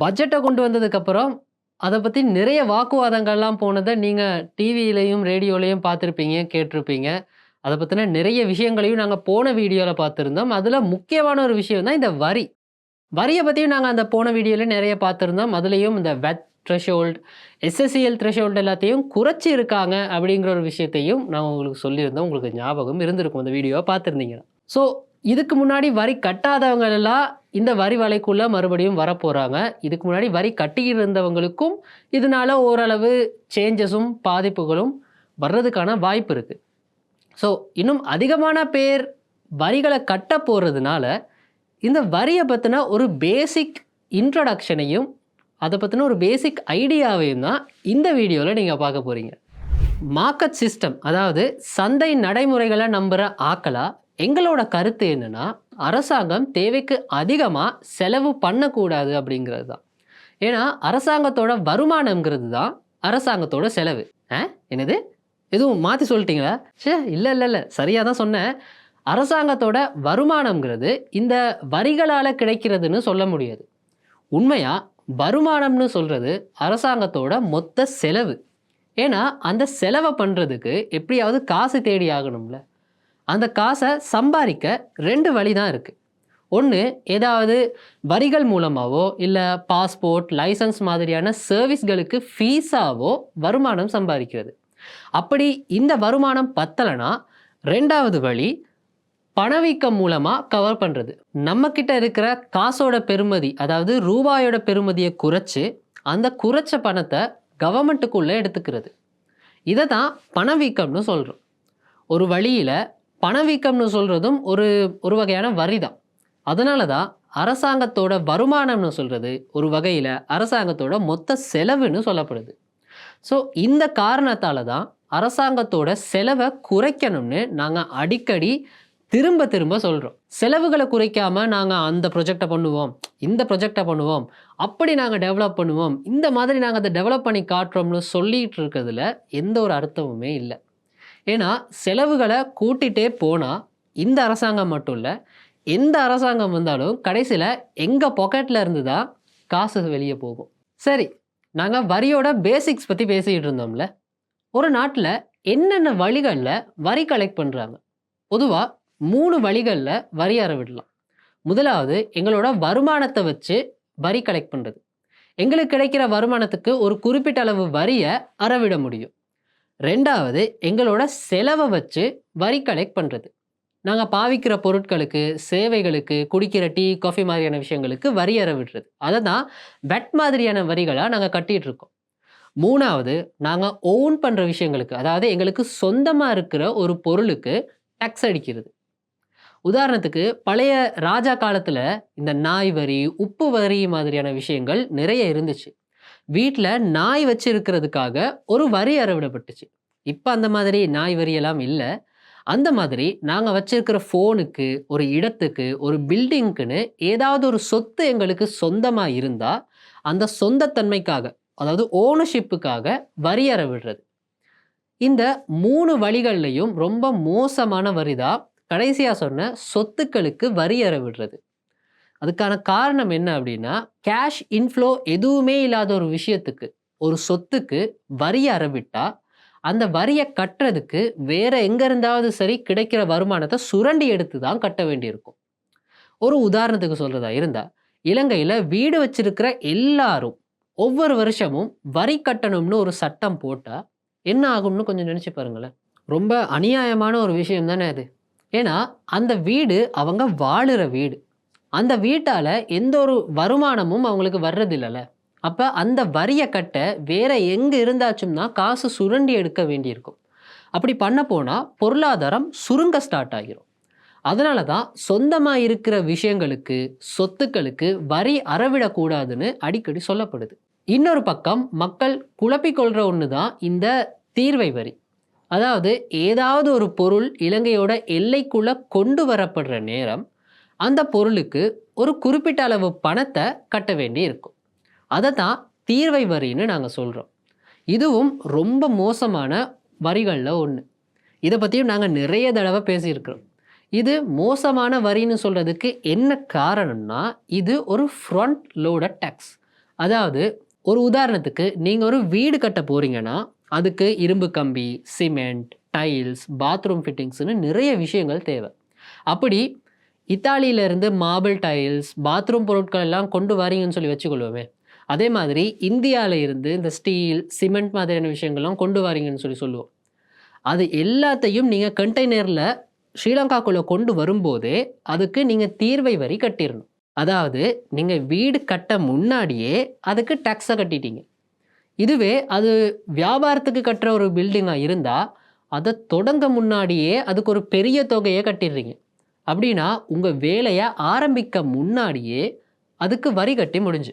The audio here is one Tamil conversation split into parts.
பட்ஜெட்டை கொண்டு வந்ததுக்கப்புறம் அதை பற்றி நிறைய வாக்குவாதங்கள்லாம் போனதை நீங்கள் டிவியிலையும் ரேடியோலையும் பார்த்துருப்பீங்க, கேட்டிருப்பீங்க. அதை பற்றின நிறைய விஷயங்களையும் நாங்கள் போன வீடியோவில் பார்த்துருந்தோம். அதில் முக்கியமான ஒரு விஷயம் தான் இந்த வரி. வரியை பற்றியும் நாங்கள் அந்த போன வீடியோவில் நிறைய பார்த்துருந்தோம். அதுலேயும் இந்த வெட் த்ரெஷோல்டு, எஸ்எஸ்சிஎல் த்ரெஷோல்டு எல்லாத்தையும் குறைச்சி இருக்காங்க அப்படிங்கிற ஒரு விஷயத்தையும் நான் உங்களுக்கு சொல்லியிருந்தோம். உங்களுக்கு ஞாபகம் இருந்திருக்கும் அந்த வீடியோவை பார்த்துருந்தீங்கன்னா. ஸோ இதுக்கு முன்னாடி வரி கட்டாதவங்க எல்லாம் இந்த வரி வலைக்குள்ளே மறுபடியும் வரப்போகிறாங்க. இதுக்கு முன்னாடி வரி கட்டியிருந்தவங்களுக்கும் இதனால ஓரளவு சேஞ்சஸும் பாதிப்புகளும் வர்றதுக்கான வாய்ப்பு இருக்குது. ஸோ இன்னும் அதிகமான பேர் வரிகளை கட்ட போகிறதுனால இந்த வரியை பற்றின ஒரு பேசிக் இன்ட்ரடக்ஷனையும் அதை பற்றின ஒரு பேசிக் ஐடியாவையும் தான் இந்த வீடியோவில் நீங்கள் பார்க்க போகிறீங்க. மார்க்கெட் சிஸ்டம், அதாவது சந்தை நடைமுறைகளை நம்புகிற ஆக்களா எங்களோட கருத்து என்னென்னா, அரசாங்கம் தேவைக்கு அதிகமாக செலவு பண்ணக்கூடாது அப்படிங்கிறது தான். ஏன்னா அரசாங்கத்தோட வருமானம்ங்கிறது தான் அரசாங்கத்தோட செலவு. என்னது எதுவும் மாற்றி சொல்லிட்டீங்களா? இல்லை சரியாக தான் சொன்னேன். அரசாங்கத்தோட வருமானம்ங்கிறது இந்த வரிகளால் கிடைக்கிறதுன்னு சொல்ல முடியாது. உண்மையாக வருமானம்னு சொல்கிறது அரசாங்கத்தோட மொத்த செலவு. ஏன்னா அந்த செலவை பண்ணுறதுக்கு எப்படியாவது காசு தேடி ஆகணும்ல. அந்த காசை சம்பாதிக்க 2 வழி தான் இருக்குது. ஒன்று, ஏதாவது வரிகள் மூலமாகவோ இல்லை பாஸ்போர்ட், லைசன்ஸ் மாதிரியான சர்வீஸ்களுக்கு ஃபீஸாவோ வருமானம் சம்பாதிக்கிறது. அப்படி இந்த வருமானம் பத்தலைன்னா 2வது வழி பணவீக்கம் மூலமாக கவர் பண்ணுறது. நம்மக்கிட்ட இருக்கிற காசோட பெறுமதி, அதாவது ரூபாயோட பெறுமதியை குறைச்சி அந்த குறைச்ச பணத்தை கவர்மெண்ட்டுக்குள்ளே எடுத்துக்கிறது. இதை தான் பணவீக்கம்னு சொல்கிறோம். ஒரு வழியில் பணவீக்கம்னு சொல்கிறதும் ஒரு வகையான வரி தான். அதனால தான் அரசாங்கத்தோட வருமானம்னு சொல்கிறது ஒரு வகையில் அரசாங்கத்தோட மொத்த செலவுன்னு சொல்லப்படுது. ஸோ இந்த காரணத்தால் தான் அரசாங்கத்தோட செலவை குறைக்கணும்னு நாங்கள் அடிக்கடி திரும்ப சொல்கிறோம். செலவுகளை குறைக்காமல் நாங்கள் அந்த ப்ரொஜெக்டை பண்ணுவோம், இந்த ப்ரொஜெக்டை பண்ணுவோம், அப்படி நாங்கள் டெவலப் பண்ணுவோம், இந்த மாதிரி நாங்கள் அதை டெவலப் பண்ணி காட்டுறோம்னு சொல்லிகிட்டு இருக்கிறதுல எந்த ஒரு அர்த்தமுமே இல்லை. ஏன்னா செலவுகளை கூட்டிகிட்டே போனால் இந்த அரசாங்கம் மட்டும் இல்லை, எந்த அரசாங்கம் வந்தாலும் கடைசியில் எங்கள் பாக்கெட்டில் இருந்து தான் காசு வெளியே போகும். சரி, நாங்கள் வரியோட பேசிக்ஸ் பற்றி பேசிக்கிட்டு இருந்தோம்ல. ஒரு நாட்டில் என்னென்ன வழிகளில் வரி கலெக்ட் பண்ணுறாங்க? பொதுவாக 3 வழிகளில் வரி அறவிடலாம். முதலாவது, எங்களோட வருமானத்தை வச்சு வரி கலெக்ட் பண்ணுறது. எங்களுக்கு கிடைக்கிற வருமானத்துக்கு ஒரு குறிப்பிட்ட அளவு வரியை அறவிட முடியும். 2வது, எங்களோட செலவை வச்சு வரி கலெக்ட் பண்ணுறது. நாங்கள் பாவிக்கிற பொருட்களுக்கு, சேவைகளுக்கு, குடிக்கிற டீ, காஃபி மாதிரியான விஷயங்களுக்கு வரி அறவிடுறது. அதை தான் வெட் மாதிரியான வரிகளாக நாங்கள் கட்டிகிட்டு இருக்கோம். 3வது, நாங்கள் ஓன் பண்ணுற விஷயங்களுக்கு, அதாவது எங்களுக்கு சொந்தமாக இருக்கிற ஒரு பொருளுக்கு டேக்ஸ் அடிக்கிறது. உதாரணத்துக்கு பழைய ராஜா காலத்தில் இந்த நாய் வரி, உப்பு வரி மாதிரியான விஷயங்கள் நிறைய இருந்துச்சு. வீட்டில் நாய் வச்சிருக்கிறதுக்காக ஒரு வரி அறவிடப்பட்டுச்சு. இப்போ அந்த மாதிரி நாய் வரியெல்லாம் இல்லை. அந்த மாதிரி நாங்கள் வச்சிருக்கிற ஃபோனுக்கு, ஒரு இடத்துக்கு, ஒரு பில்டிங்க்குன்னு ஏதாவது ஒரு சொத்து எங்களுக்கு சொந்தமாக இருந்தால் அந்த சொந்தத்தன்மைக்காக, அதாவது ஓனர்ஷிப்புக்காக வரி அறவிடுறது. இந்த 3 வழிகள்லையும் ரொம்ப மோசமான வரி தான் கடைசியாக சொன்ன சொத்துக்களுக்கு வரி அறவிடுறது. அதுக்கான காரணம் என்ன அப்படின்னா, கேஷ் இன்ஃப்ளோ எதுவுமே இல்லாத ஒரு விஷயத்துக்கு, ஒரு சொத்துக்கு வரி அறவிட்டா அந்த வரியை கட்டுறதுக்கு வேற எங்க இருந்தாவது சரி கிடைக்கிற வருமானத்தை சுரண்டி எடுத்து தான் கட்ட வேண்டியிருக்கும். ஒரு உதாரணத்துக்கு சொல்றதா இருந்தா, இலங்கையில் வீடு வச்சிருக்கிற எல்லாரும் ஒவ்வொரு வருஷமும் வரி கட்டணும்னு ஒரு சட்டம் போட்டா என்ன ஆகும்னு கொஞ்சம் நினைச்சு பாருங்களேன். ரொம்ப அநியாயமான ஒரு விஷயம் தானே அது. ஏன்னா அந்த வீடு அவங்க வாழுற வீடு. அந்த வீட்டால் எந்த ஒரு வருமானமும் அவங்களுக்கு வர்றதில்லைல்ல. அப்போ அந்த வரியை கட்ட வேற எங்கே இருந்தாச்சும் தான் காசு சுரண்டி எடுக்க வேண்டியிருக்கும். அப்படி பண்ண போனால் பொருளாதாரம் சுருங்க ஸ்டார்ட் ஆகிரும். அதனால தான் சொந்தமாக இருக்கிற விஷயங்களுக்கு, சொத்துக்களுக்கு வரி அறவிடக்கூடாதுன்னு அடிக்கடி சொல்லப்படுது. இன்னொரு பக்கம் மக்கள் குழப்பிக்கொள்கிற ஒன்று தான் இந்த தீர்வை வரி. அதாவது ஏதாவது ஒரு பொருள் இலங்கையோட எல்லைக்குள்ளே கொண்டு வரப்படுற நேரம் அந்த பொருளுக்கு ஒரு குறிப்பிட்ட அளவு பணத்தை கட்ட வேண்டி இருக்கும். அதை தான் தீர்வை வரின்னு நாங்கள் சொல்கிறோம். இதுவும் ரொம்ப மோசமான வரிகளில் ஒன்று. இதை பற்றியும் நாங்கள் நிறைய தடவை பேசியிருக்கிறோம். இது மோசமான வரின்னு சொல்கிறதுக்கு என்ன காரணம்னா, இது ஒரு ஃப்ரண்ட் லோடட் டேக்ஸ். அதாவது ஒரு உதாரணத்துக்கு நீங்க ஒரு வீடு கட்ட போறீங்கன்னா, அதுக்கு இரும்பு கம்பி, சிமெண்ட், டைல்ஸ், பாத்ரூம் ஃபிட்டிங்ஸ்ன்னு நிறைய விஷயங்கள் தேவை. அப்படி இத்தாலியிலிருந்து மார்பிள் டைல்ஸ், பாத்ரூம் பொருட்கள் எல்லாம் கொண்டு வாரீங்கன்னு சொல்லி வச்சுக்கொள்வோமே. அதே மாதிரி இந்தியால இருந்து இந்த ஸ்டீல், சிமெண்ட் மாதிரியான விஷயங்கள்லாம் கொண்டு வாரீங்கன்னு சொல்லி சொல்லுவோம். அது எல்லாத்தையும் நீங்க கண்டெய்னர்ல ஸ்ரீலங்காக்குள்ள கொண்டு வரும்போதே, அதுக்கு நீங்க தீர்வை வரி கட்டிறணும். அதாவது நீங்க வீடு கட்ட முன்னாடியே அதுக்கு டாக்ஸ கட்டிட்டீங்க. இதுவே அது வியாபாரத்துக்கு கட்டுற ஒரு பில்டிங்கா இருந்தா, அத தொடங்க முன்னாடியே அதுக்கு ஒரு பெரிய தொகைய கட்டிடுறீங்க. அப்படின்னா, உங்க வேலைய ஆரம்பிக்க முன்னாடியே அதுக்கு வரி கட்டி முடிஞ்சு.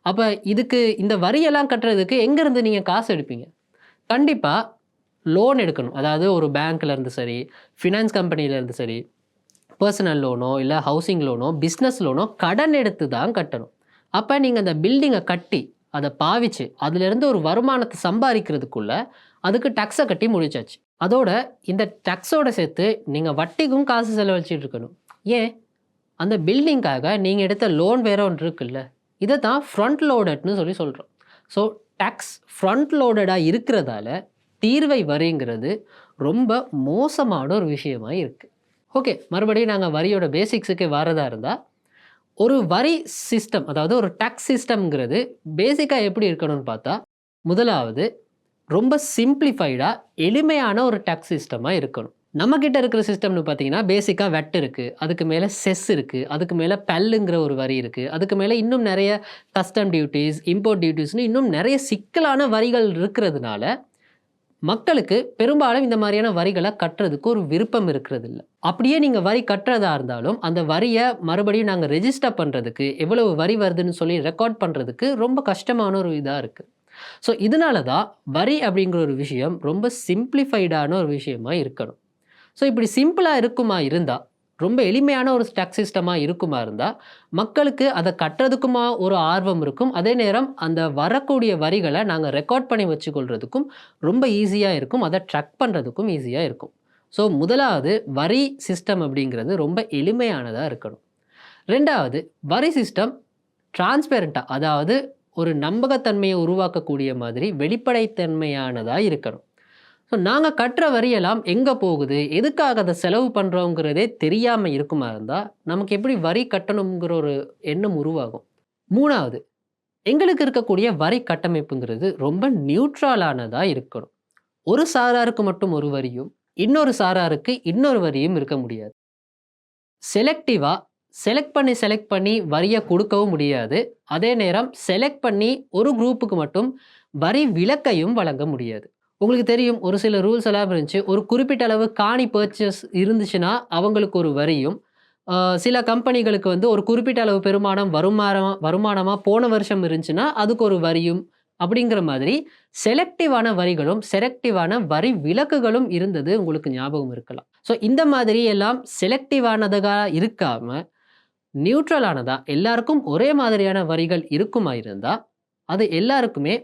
அப்ப இதுக்கு இந்த வரியெல்லாம் கட்டுறதுக்கு எங்கேருந்து நீங்க காசு எடுப்பீங்க? கண்டிப்பா லோன் எடுக்கணும். அதாவது ஒரு பேங்க்ல இருந்து சரி, ஃபினான்ஸ் கம்பெனில இருந்து சரி, பெர்சனல் லோனோ, இல்ல ஹவுசிங் லோனோ, பிசினஸ் லோனோ கடன் எடுத்து தான் கட்டணும். அப்ப நீங்க அந்த பில்டிங்க கட்டி, அத பாவிச்சு, அதிலிருந்து ஒரு வருமானத்த சம்பாரிக்கிறதுக்குள்ள அதுக்கு டாக்ஸ கட்டி முடிச்சாச்சு. அதோட இந்த டாக்ஸோட சேர்த்து நீங்க வட்டிக்கும் காசு செலவழிச்சிட்டு இருக்கணும். ஏன்? அந்த பில்டிங்காக நீங்க எடுத்த லோன் வேற ஒன்று இருக்குல்ல. இத தான் ஃப்ரண்ட் லோடட்ன்னு சொல்லி சொல்றோம். ஸோ டாக்ஸ் ஃப்ரண்ட் லோடடா இருக்கிறதால தீர்வை வரிங்கிறது ரொம்ப மோசமான ஒரு விஷயமா இருக்கு. ஓகே, மறுபடியும் நாங்க வரியோட பேசிக்ஸுக்கு வரதா இருந்தா, ஒரு வரி சிஸ்டம், அதாவது ஒரு டாக்ஸ் சிஸ்டம்ங்கிறது பேசிக்கா எப்படி இருக்கணும்னு பார்த்தா, முதலாவது ரொம்ப சிம்பிளிஃபைடா எளிமையான ஒரு டாக்ஸ் சிஸ்டமா இருக்கணும். நம்மகிட்ட இருக்கிற சிஸ்டம்னு பார்த்தீங்கன்னா, பேசிக்கா வெட் இருக்கு. அதுக்கு மேல செஸ் இருக்கு. அதுக்கு மேல பெல்லுங்கிற ஒரு வரி இருக்கு. அதுக்கு மேல இன்னும் நெறைய கஸ்டம் டியூட்டீஸ், இம்போர்ட் டியூட்டீஸ்ன்னு இன்னும் நெறைய சிக்கலான வரிகள் இருக்கிறதுனால, மக்களுக்கு பெரும்பாலும் இந்த மாதிரியான வரிகள கட்டுறதுக்கு ஒரு விருப்பம் இருக்கிறதில்ல. அப்படியே நீங்க வரி கட்டுறதா இருந்தாலும், அந்த வரிய மறுபடியும் நாங்க ரெஜிஸ்டர் பண்றதுக்கு, எவ்வளவு வரி வருதுன்னு சொல்லி ரெக்கார்ட் பண்றதுக்கு ரொம்ப கஷ்டமான ஒரு இதா இருக்கு. ஸோ இதனால தான் வரி அப்படிங்கிற ஒரு விஷயம் ரொம்ப சிம்பிளிஃபைடான ஒரு விஷயமா இருக்கணும். ஸோ இப்படி சிம்பிளா இருக்குமா இருந்தா, ரொம்ப எளிமையான ஒரு டாக்ஸ் சிஸ்டமா இருக்குமா இருந்தா, மக்களுக்கு அத கட்டுறதுக்குமா ஒரு ஆர்வம் இருக்கும். அதே நேரம் அந்த வரக்கூடிய வரிகள நாங்க ரெக்கார்ட் பண்ணி வச்சுக்கொள்றதுக்கும் ரொம்ப ஈஸியா இருக்கும். அத ட்ராக் பண்றதுக்கும் ஈஸியா இருக்கும். ஸோ முதலாவது வரி சிஸ்டம் அப்படிங்கிறது ரொம்ப எளிமையானதா இருக்கணும். 2வது வரி சிஸ்டம் டிரான்ஸ்பேரன்ட்டா, அதாவது ஒரு நம்பகத்தன்மையை உருவாக்கக்கூடிய மாதிரி வெளிப்படைத்தன்மையானதா இருக்கணும். ஸோ நாங்க கட்டுற வரியெல்லாம் எங்க போகுது? எதுக்காக அத செலவு பண்றோங்கிறதே தெரியாம இருக்குமா இருந்தா, நமக்கு எப்படி வரி கட்டணுங்கிற ஒரு எண்ணம் உருவாகும். 3வது எங்களுக்கு இருக்கக்கூடிய வரி கட்டமைப்புங்கிறது ரொம்ப நியூட்ரலானதா இருக்கணும். ஒரு சாராருக்கு மட்டும் ஒரு வரியும், இன்னொரு சாராருக்கு இன்னொரு வரியும் இருக்க முடியாது. செலக்டிவா செலக்ட் பண்ணி வரிய குடுக்கவும் முடியாது. அதே நேரம் செலக்ட் பண்ணி ஒரு குரூப்புக்கு மட்டும் வரி விலக்கையும் வழங்க முடியாது. உங்களுக்கு தெரியும், ஒரு சில ரூல்ஸ் எல்லாம் இருந்துச்சு. ஒரு குறிப்பிட்ட அளவு காணி பர்ச்சேஸ் இருந்துச்சுன்னா, அவங்களுக்கு ஒரு வரியும், சில கம்பெனிகளுக்கு வந்து ஒரு குறிப்பிட்ட அளவு பெருமானம் வருமானமா போன வருஷம் இருந்துச்சுன்னா, அதுக்கு ஒரு வரியும், அப்படிங்கிற மாதிரி செலக்டிவான வரிகளும், செலக்டிவான வரி விலக்குகளும் இருந்தது உங்களுக்கு ஞாபகம் இருக்கலாம். ஸோ இந்த மாதிரி எல்லாம் செலக்டிவானதா இருக்காம, நியூட்ரலானதா எல்லாருக்கும் ஒரே மாதிரியான வரிகள் இருக்குமா இருந்தா, அது எல்லாருக்குமே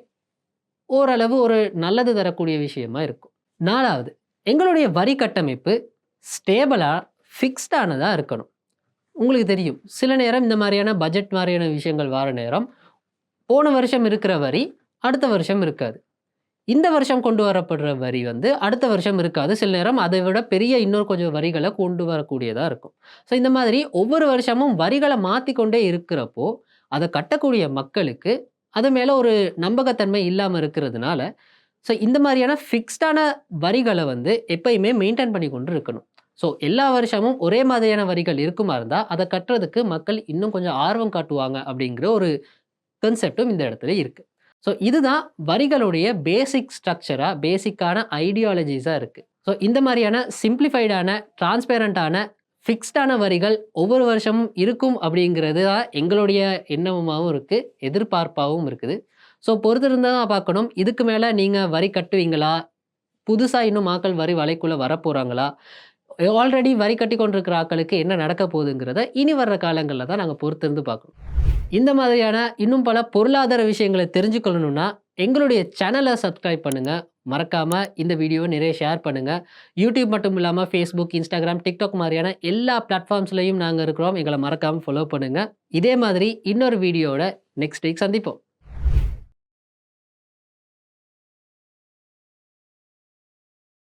ஓரளவு ஒரு நல்லது தரக்கூடிய விஷயமா இருக்கும். 4வது எங்களுடைய வரி கட்டமைப்பு ஸ்டேபிளா, ஃபிக்ஸ்டானதா இருக்கணும். உங்களுக்கு தெரியும், சில நேரம் இந்த மாதிரியான பட்ஜெட் மாதிரியான விஷயங்கள் வார நேரம், போன வருஷம் இருக்கிற வரி அடுத்த வருஷம் இருக்காது. இந்த வருஷம் கொண்டு வரப்படுற வரி வந்து அடுத்த வருஷம் இருக்காது. சில நேரம் அதை விட பெரிய இன்னொரு கொஞ்சம் வரிகள கொண்டு வரக்கூடியதா இருக்கும். ஸோ இந்த மாதிரி ஒவ்வொரு வருஷமும் வரிகள மாத்திக்கொண்டே இருக்கிறப்போ, அத கட்டக்கூடிய மக்களுக்கு அது மேல ஒரு நம்பகத்தன்மை இல்லாம இருக்கிறதுனால, ஸோ இந்த மாதிரியான ஃபிக்ஸ்டான வரிகள வந்து எப்பயுமே மெயின்டெயின் பண்ணி கொண்டு இருக்கணும். ஸோ எல்லா வருஷமும் ஒரே மாதிரியான வரிகள் இருக்குமா இருந்தா, அத கட்டுறதுக்கு மக்கள் இன்னும் கொஞ்சம் ஆர்வம் காட்டுவாங்க அப்படிங்கிற ஒரு கான்செப்டும் இந்த இடத்துல இருக்கு. ஸோ இதுதான் வரிகளுடைய பேசிக் ஸ்ட்ரக்சரா, பேசிக்கான ஐடியாலஜிஸா இருக்கு. ஸோ இந்த மாதிரியான சிம்பிளிஃபைடான, டிரான்ஸ்பேரண்டான, ஃபிக்ஸ்டான வரிகள் ஒவ்வொரு வருஷமும் இருக்கும் அப்படிங்கிறது தான் எங்களுடைய எண்ணமுமாவும் இருக்கு, எதிர்பார்ப்பாவும் இருக்குது. ஸோ பொறுத்திருந்து தான் பார்க்கணும். இதுக்கு மேல நீங்க வரி கட்டுவீங்களா? புதுசா இன்னும் ஆட்கள் வரி வலைக்குள்ள வரப்போறாங்களா? ஆல்ரெடி வரி கட்டிக் கொண்டிருக்கிற ஆட்களுக்கு என்ன நடக்க போகுதுங்கிறத இனி வர்ற காலங்கள்ல தான் நாங்க பொறுத்திருந்து பார்க்கணும். இந்த மாதிரியான இன்னும் பல பொருளாதார விஷயங்களை தெரிஞ்சுக்கொள்ளணும்னா, எங்களுடைய சேனலை சப்ஸ்கிரைப் பண்ணுங்க. மறக்காம இந்த வீடியோவை நிறைய ஷேர் பண்ணுங்க. யூடியூப் மட்டும் இல்லாம Facebook, Instagram, TikTok மாதிரியான எல்லா பிளாட்ஃபார்ம்ஸ்லயும் நாங்க இருக்கிறோம். எங்கள மறக்காம ஃபாலோ பண்ணுங்க. இதே மாதிரி இன்னொரு வீடியோவோட நெக்ஸ்ட் வீக் சந்திப்போம்.